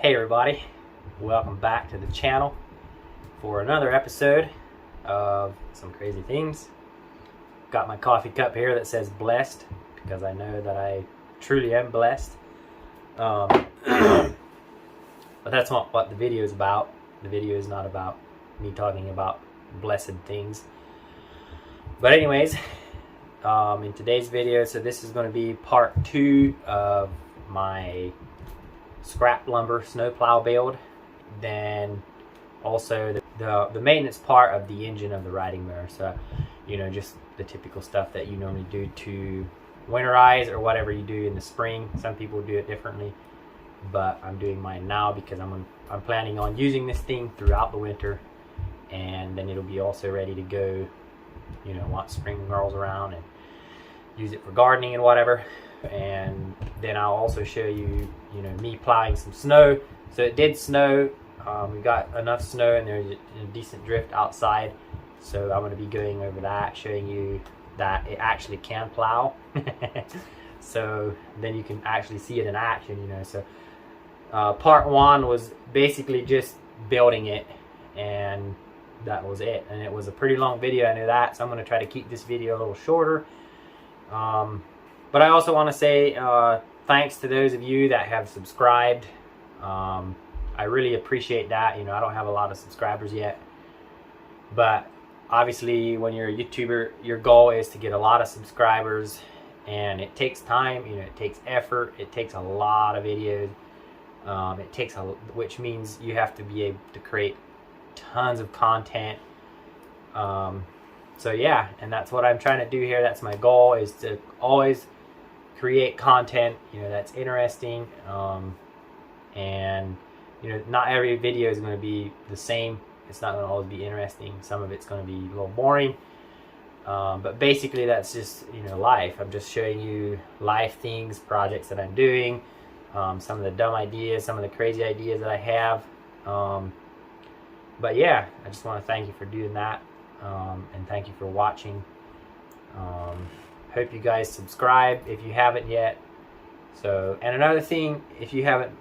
Hey everybody, welcome back to the channel for another episode of Some Crazy Things. Got my coffee cup here that says blessed because I know that I truly am blessed. But that's not what the video is about. The video is not about me talking about blessed things. But anyways, in today's video, so this is going to be part 2 of my scrap lumber snowplow build, then also the maintenance part of the engine of the riding mower. So, you know, just the typical stuff that you normally do to winterize or whatever you do in the spring. Some people do it differently, but I'm doing mine now because I'm planning on using this thing throughout the winter, and then it'll be also ready to go, you know, once spring rolls around, and use it for gardening and whatever. And then I'll also show you, you know, me plowing some snow. So it did snow. We got enough snow and there's a decent drift outside. So I'm going to be going over that, showing you that it actually can plow. So then you can actually see it in action, you know. So part 1 was basically just building it, and that was it. And it was a pretty long video, I know that. So I'm going to try to keep this video a little shorter. But I also want to say thanks to those of you that have subscribed. I really appreciate that. You know, I don't have a lot of subscribers yet, but obviously when you're a YouTuber, your goal is to get a lot of subscribers, and it takes time. You know, it takes effort. It takes a lot of videos. Which means you have to be able to create tons of content. So yeah, and that's what I'm trying to do here. That's my goal, is to always create content, you know, that's interesting. And you know, not every video is going to be the same. It's not going to always be interesting. Some of it's going to be a little boring. But basically that's just, you know, life. I'm just showing you life things, projects that I'm doing, some of the dumb ideas, some of the crazy ideas that I have. But yeah, I just want to thank you for doing that. And thank you for watching. Hope you guys subscribe if you haven't yet. So, and another thing, if you haven't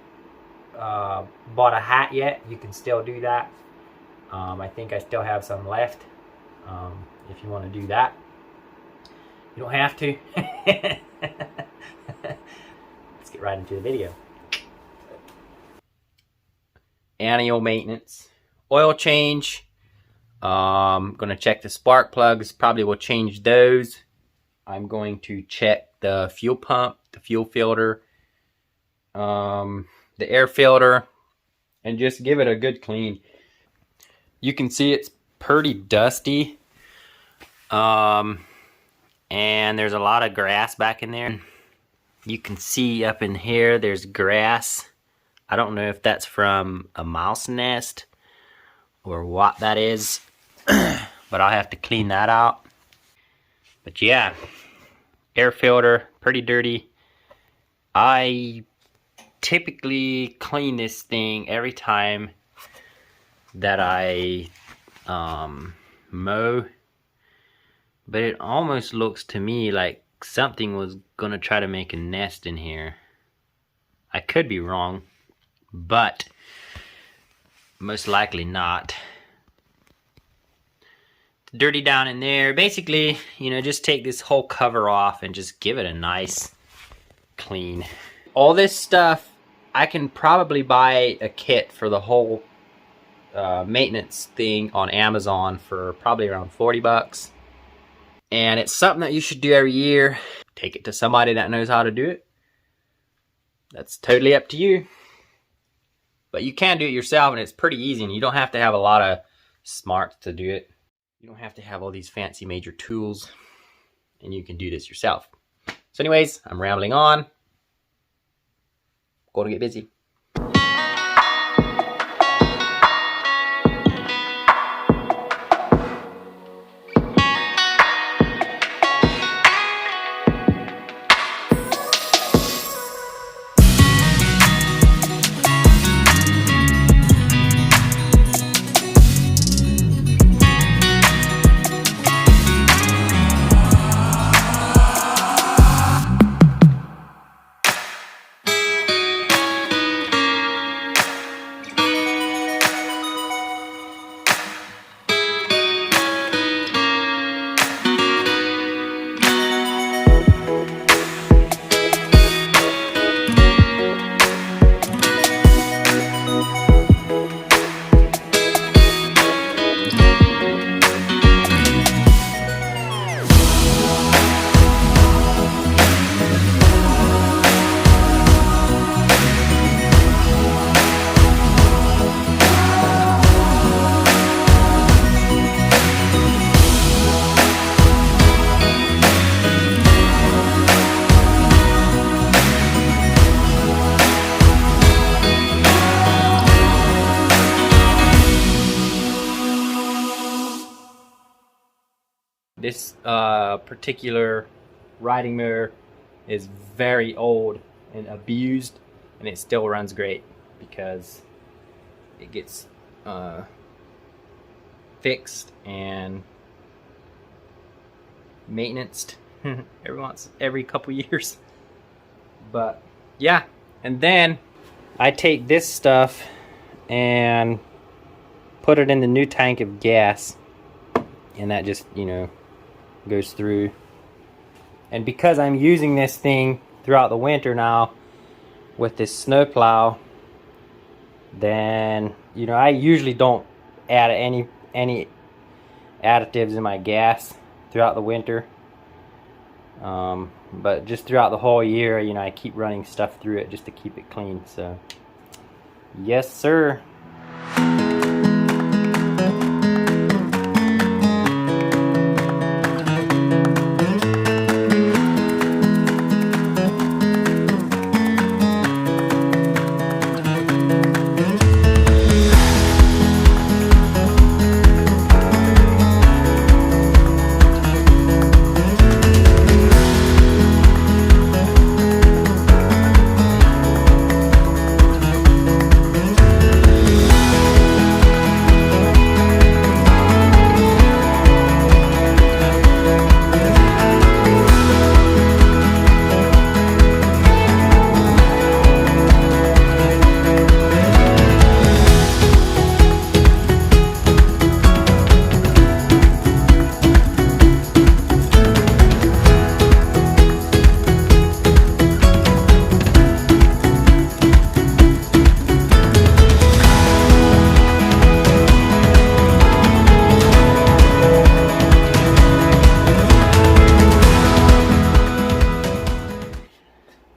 bought a hat yet, you can still do that. I think I still have some left. If you want to do that, you don't have to. Let's get right into the video. Annual maintenance, oil change. I'm going to check the spark plugs. Probably will change those. I'm going to check the fuel pump, the fuel filter, the air filter, and just give it a good clean. You can see it's pretty dusty. And there's a lot of grass back in there. You can see up in here there's grass. I don't know if that's from a mouse nest or what that is. But I'll have to clean that out. But yeah, air filter, pretty dirty. I typically clean this thing every time that I mow. But it almost looks to me like something was gonna try to make a nest in here. I could be wrong, but most likely not. Dirty down in there. Basically, you know, just take this whole cover off and just give it a nice clean. All this stuff, I can probably buy a kit for the whole maintenance thing on Amazon for probably around 40 bucks. And it's something that you should do every year. Take it to somebody that knows how to do it. That's totally up to you. But you can do it yourself, and it's pretty easy, and you don't have to have a lot of smarts to do it. You don't have to have all these fancy major tools, and you can do this yourself. So anyways, I'm rambling on. Going to get busy. This particular riding mower is very old and abused, and it still runs great because it gets fixed and maintenanced every couple years. But yeah, and then I take this stuff and put it in the new tank of gas, and that just, you know, goes through. And because I'm using this thing throughout the winter now with this snow plow, then, you know, I usually don't add any additives in my gas throughout the winter, but just throughout the whole year, you know, I keep running stuff through it just to keep it clean. So yes sir.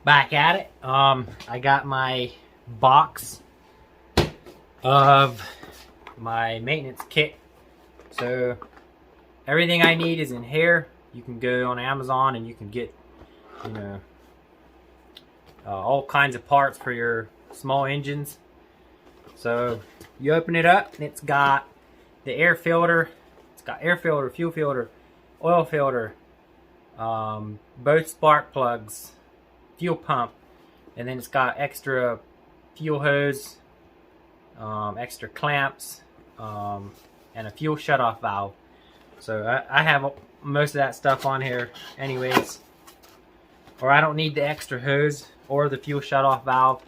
Back at it. I got my box of my maintenance kit. So everything I need is in here. You can go on Amazon and you can get, you know, all kinds of parts for your small engines. So you open it up and it's got the air filter. It's got air filter, fuel filter, oil filter, both spark plugs, fuel pump, and then it's got extra fuel hose, extra clamps, and a fuel shutoff valve. So I have most of that stuff on here anyways, or I don't need the extra hose or the fuel shutoff valve,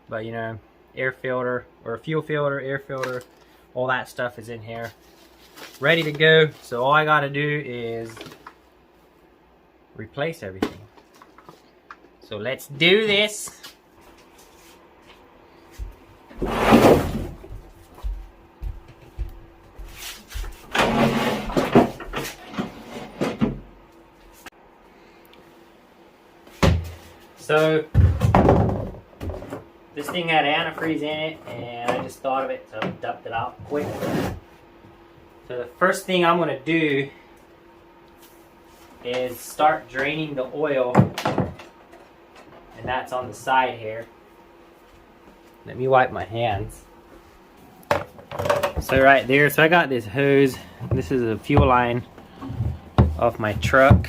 but you know, air filter or fuel filter, air filter, all that stuff is in here ready to go. So all I got to do is replace everything. So let's do this. So this thing had antifreeze in it, and I just thought of it, so I dumped it out quick. So the first thing I'm going to do is start draining the oil, and that's on the side here. Let me wipe my hands. So right there, so I got this hose. This is a fuel line off my truck.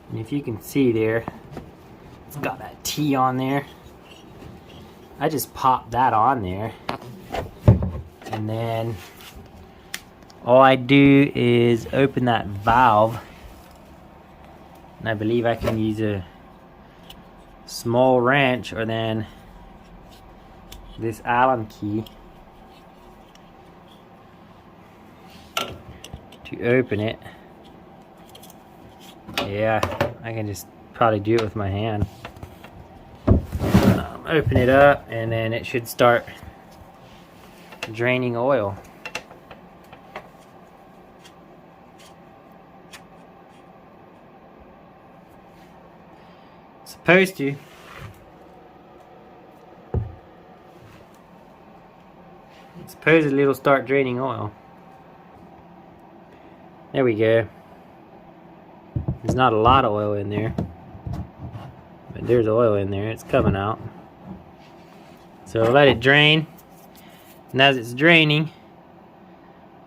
And if you can see there, it's got that T on there. I just popped that on there. And then all I do is open that valve. And I believe I can use a small wrench or then this Allen key to open it. Yeah, I can just probably do it with my hand. Open it up and then it should start draining oil. Supposed to. Supposedly it'll start draining oil. There we go. There's not a lot of oil in there, but there's oil in there. It's coming out. So let it drain, and as it's draining,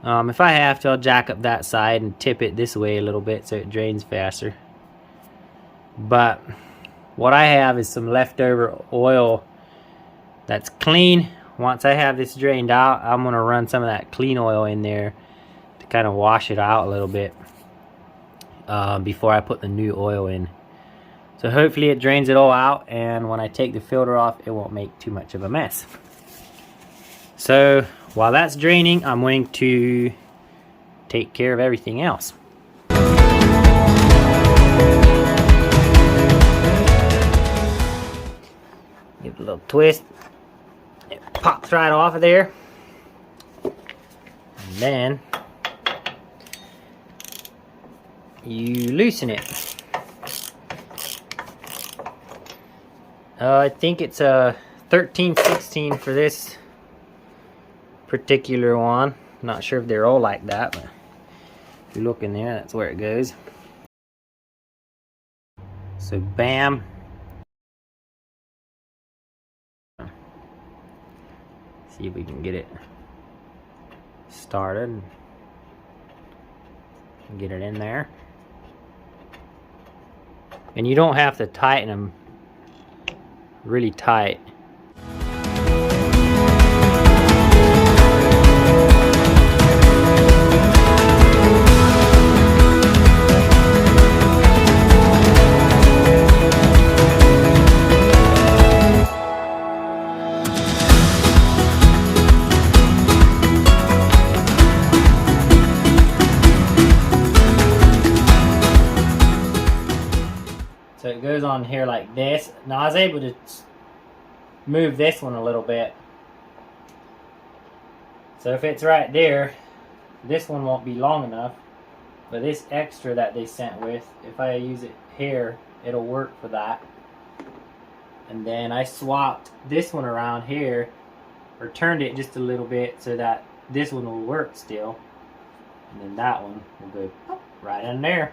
If I have to, I'll jack up that side and tip it this way a little bit so it drains faster. But what I have is some leftover oil that's clean. Once I have this drained out, I'm going to run some of that clean oil in there to kind of wash it out a little bit before I put the new oil in. So hopefully it drains it all out, and when I take the filter off, it won't make too much of a mess. So while that's draining, I'm going to take care of everything else. Give it a little twist. It pops right off of there. And then you loosen it. I think it's a 13/16 for this particular one. Not sure if they're all like that, but if you look in there, that's where it goes. So bam. See if we can get it started and get it in there. And you don't have to tighten them really tight. So it goes on here like this. Now I was able to move this one a little bit. So if it's right there, this one won't be long enough. But this extra that they sent with, if I use it here, it'll work for that. And then I swapped this one around here, or turned it just a little bit so that this one will work still. And then that one will go right in there.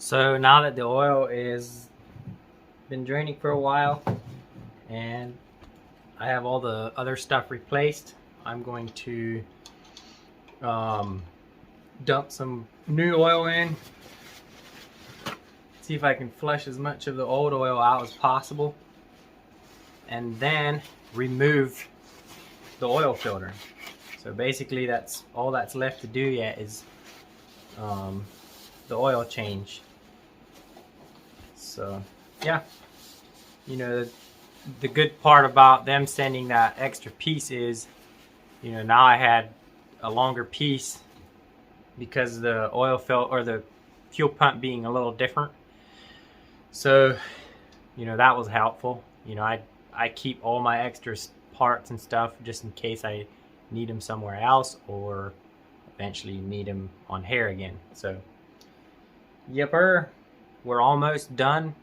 So now that the oil is been draining for a while and I have all the other stuff replaced, I'm going to dump some new oil in, see if I can flush as much of the old oil out as possible, and then remove the oil filter. So basically that's all that's left to do yet is the oil change. So yeah, you know, the good part about them sending that extra piece is you know, now I had a longer piece because the oil filter or the fuel pump being a little different. So, you know, that was helpful. You know, I keep all my extra parts and stuff just in case I need them somewhere else or eventually need them on here again. So, yepper, we're almost done.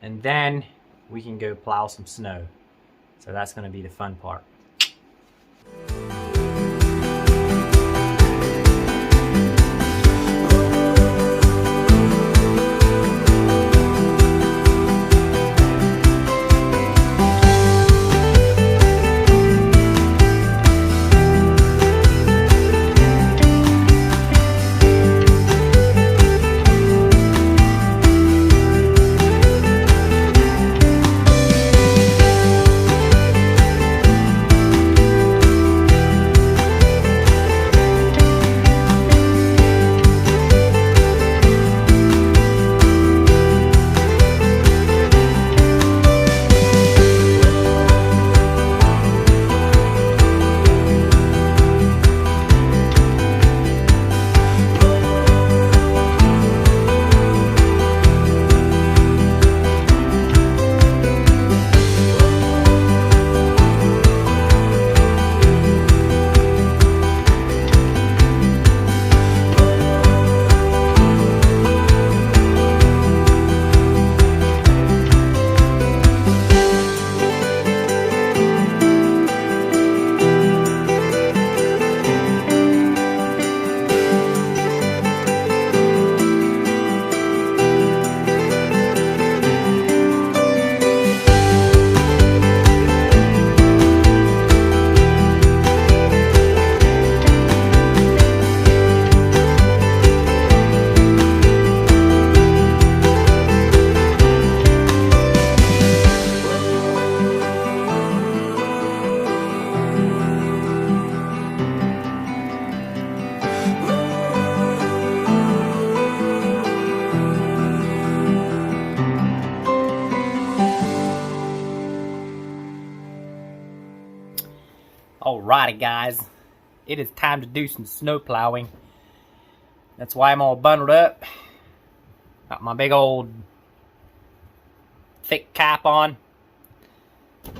And then we can go plow some snow. So that's going to be the fun part. Alrighty guys, it is time to do some snow plowing. That's why I'm all bundled up. Got my big old thick cap on.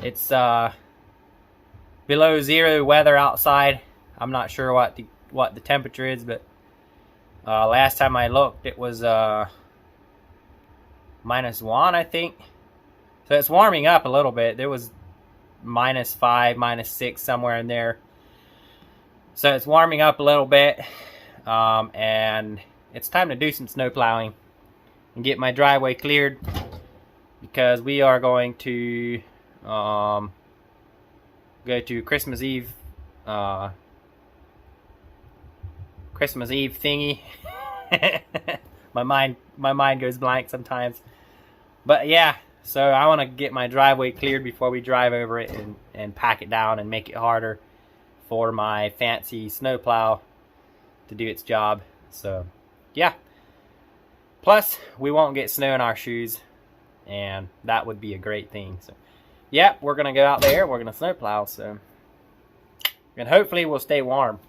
It's below zero weather outside. I'm not sure what the temperature is, but last time I looked it was -1, I think. So it's warming up a little bit. There was -5, -6, somewhere in there. So it's warming up a little bit, and it's time to do some snow plowing and get my driveway cleared, because we are going to go to Christmas Eve thingy. my mind goes blank sometimes, but yeah. So I want to get my driveway cleared before we drive over it and pack it down and make it harder for my fancy snowplow to do its job. So yeah. Plus, we won't get snow in our shoes, and that would be a great thing. So yeah, we're going to go out there. We're going to snowplow. So, and hopefully we'll stay warm.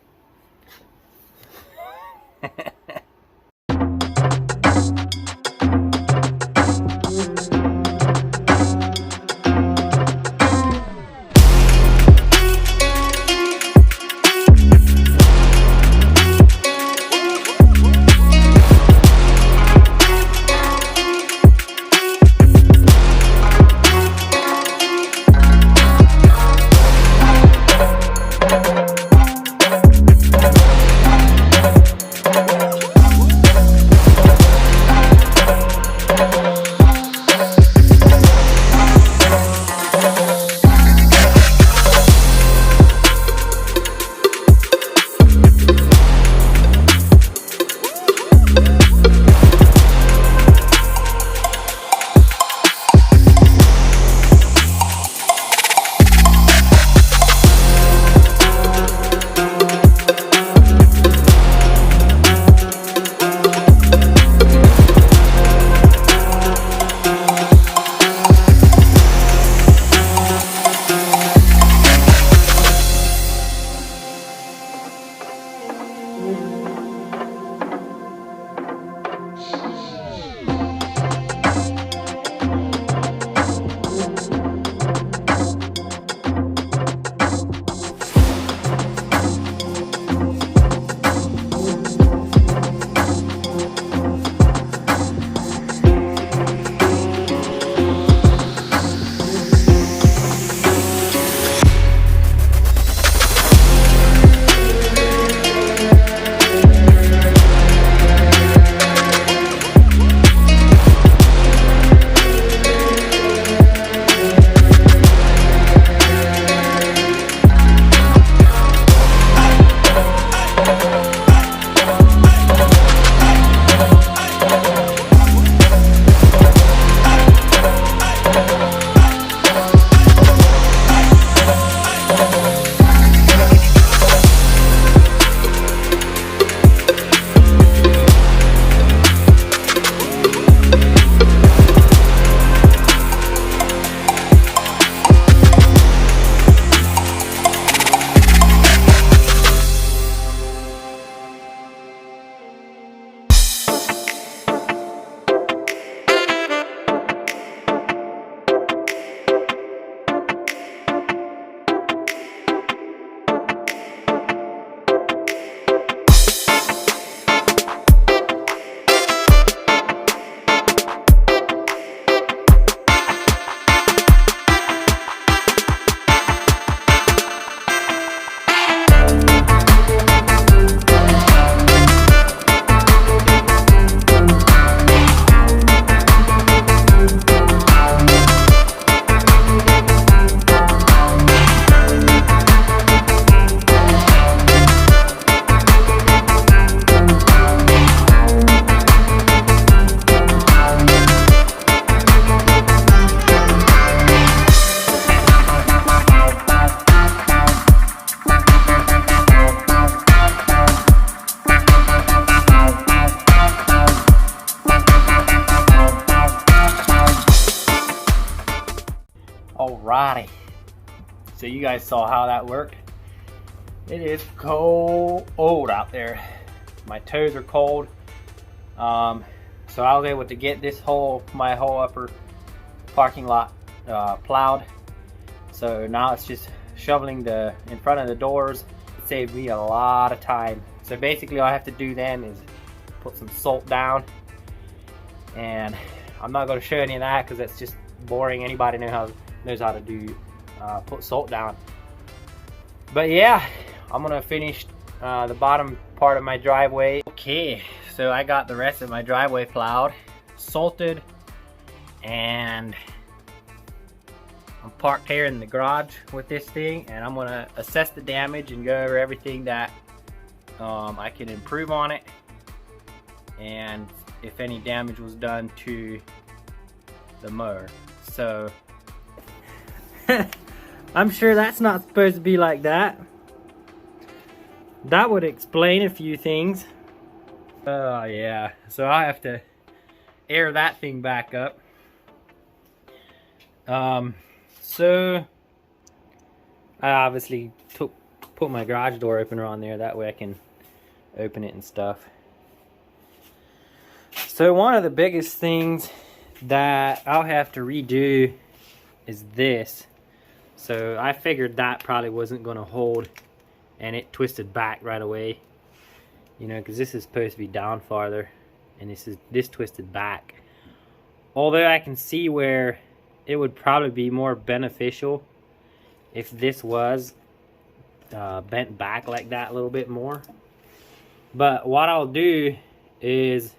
Alrighty. So you guys saw how that worked. It is cold out there. My toes are cold. So I was able to get this my whole upper parking lot plowed. So now it's just shoveling in front of the doors. It saved me a lot of time. So basically all I have to do then is put some salt down, and I'm not going to show any of that because that's just boring. Anybody knows how to do put salt down. But yeah, I'm gonna finish the bottom part of my driveway. Okay, so I got the rest of my driveway plowed, salted, and I'm parked here in the garage with this thing, and I'm gonna assess the damage and go over everything that I can improve on it, and if any damage was done to the mower. So I'm sure that's not supposed to be like that. That would explain a few things. Oh yeah, so I have to air that thing back up. So I obviously put my garage door opener on there, that way I can open it and stuff. So one of the biggest things that I'll have to redo is this. So I figured that probably wasn't going to hold, and it twisted back right away, you know, because this is supposed to be down farther, and this twisted back. Although I can see where it would probably be more beneficial if this was bent back like that a little bit more. But what I'll do is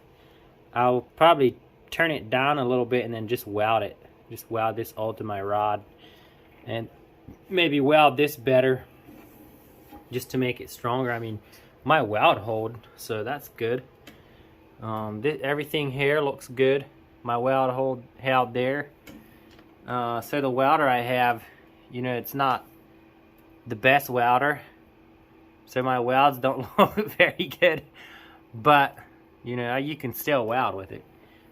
I'll probably turn it down a little bit and then just weld it. Just weld this all to my rod, and maybe weld this better just to make it stronger. I mean, my weld hold, so that's good. Everything here looks good. My weld hold held there. So the welder I have, you know, it's not the best welder, so my welds don't look very good, but you know, you can still weld with it,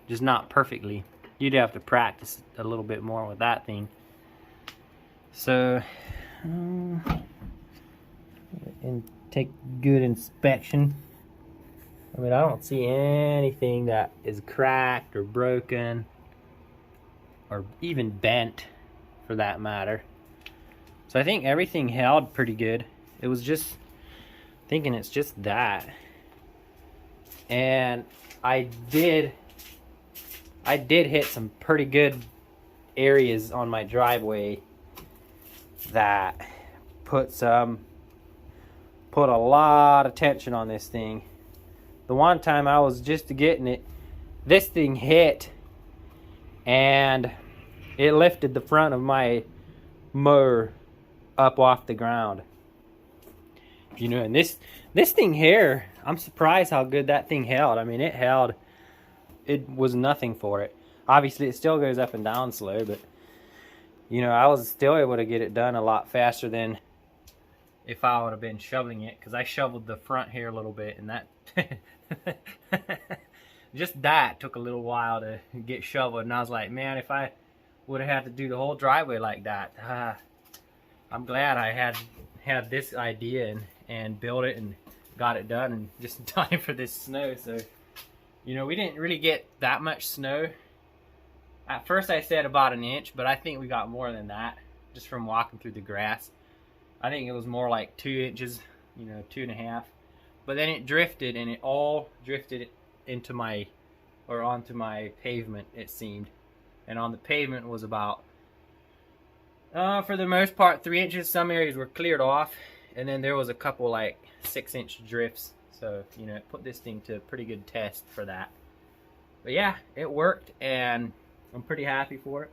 just not perfectly. You'd have to practice a little bit more with that thing. So and take good inspection. I mean, I don't see anything that is cracked or broken or even bent for that matter. So I think everything held pretty good. It was just thinking it's just that. And I did hit some pretty good areas on my driveway that put a lot of tension on this thing. The one time I was just getting it, this thing hit and it lifted the front of my mower up off the ground. You know, and this thing here, I'm surprised how good that thing held. I mean, it was nothing for it. Obviously it still goes up and down slow, but you know, I was still able to get it done a lot faster than if I would have been shoveling it, because I shoveled the front here a little bit, and that just that took a little while to get shoveled. And I was like, man, if I would have had to do the whole driveway like that, I'm glad I had this idea and built it and got it done and just in time for this snow. So, you know, we didn't really get that much snow. At first I said about an inch, but I think we got more than that just from walking through the grass. I think it was more like 2 inches, you know, 2.5. But then it drifted, and it all drifted into onto my pavement, it seemed. And on the pavement was about, for the most part, 3 inches. Some areas were cleared off, and then there was a couple like 6-inch drifts. So, you know, it put this thing to a pretty good test for that. But yeah, it worked, and I'm pretty happy for it.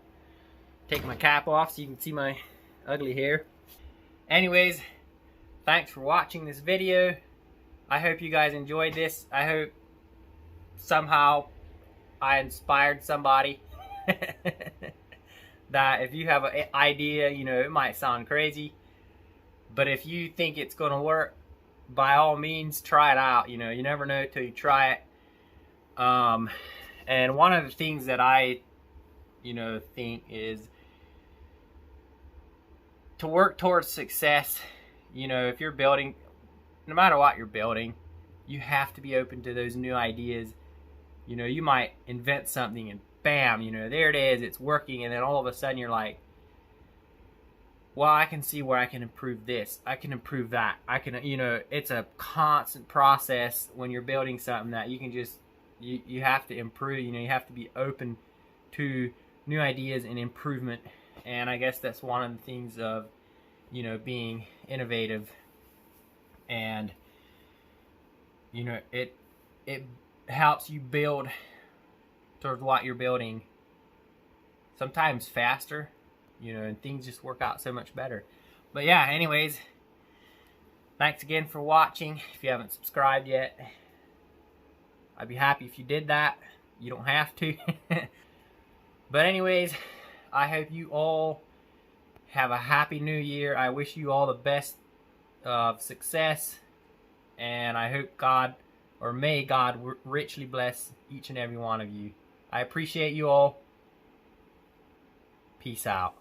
Take my cap off so you can see my ugly hair. Anyways, thanks for watching this video. I hope you guys enjoyed this. I hope somehow I inspired somebody. That if you have an idea, you know, it might sound crazy, but if you think it's gonna work, by all means try it out. You know, you never know till you try it. And one of the things that I, you know, think is to work towards success, you know, if you're building, no matter what you're building, you have to be open to those new ideas. You know, you might invent something and bam, you know, there it is, it's working, and then all of a sudden you're like, well, I can see where I can improve this, I can improve that, I can, you know, it's a constant process when you're building something that you can just, you have to improve, you know, you have to be open to new ideas and improvement. And I guess that's one of the things of, you know, being innovative. And, you know, it helps you build towards what you're building sometimes faster, you know, and things just work out so much better. But yeah, anyways, thanks again for watching. If you haven't subscribed yet, I'd be happy if you did that. You don't have to. But anyways, I hope you all have a happy new year. I wish you all the best of success, and I hope God, or may God, richly bless each and every one of you. I appreciate you all. Peace out.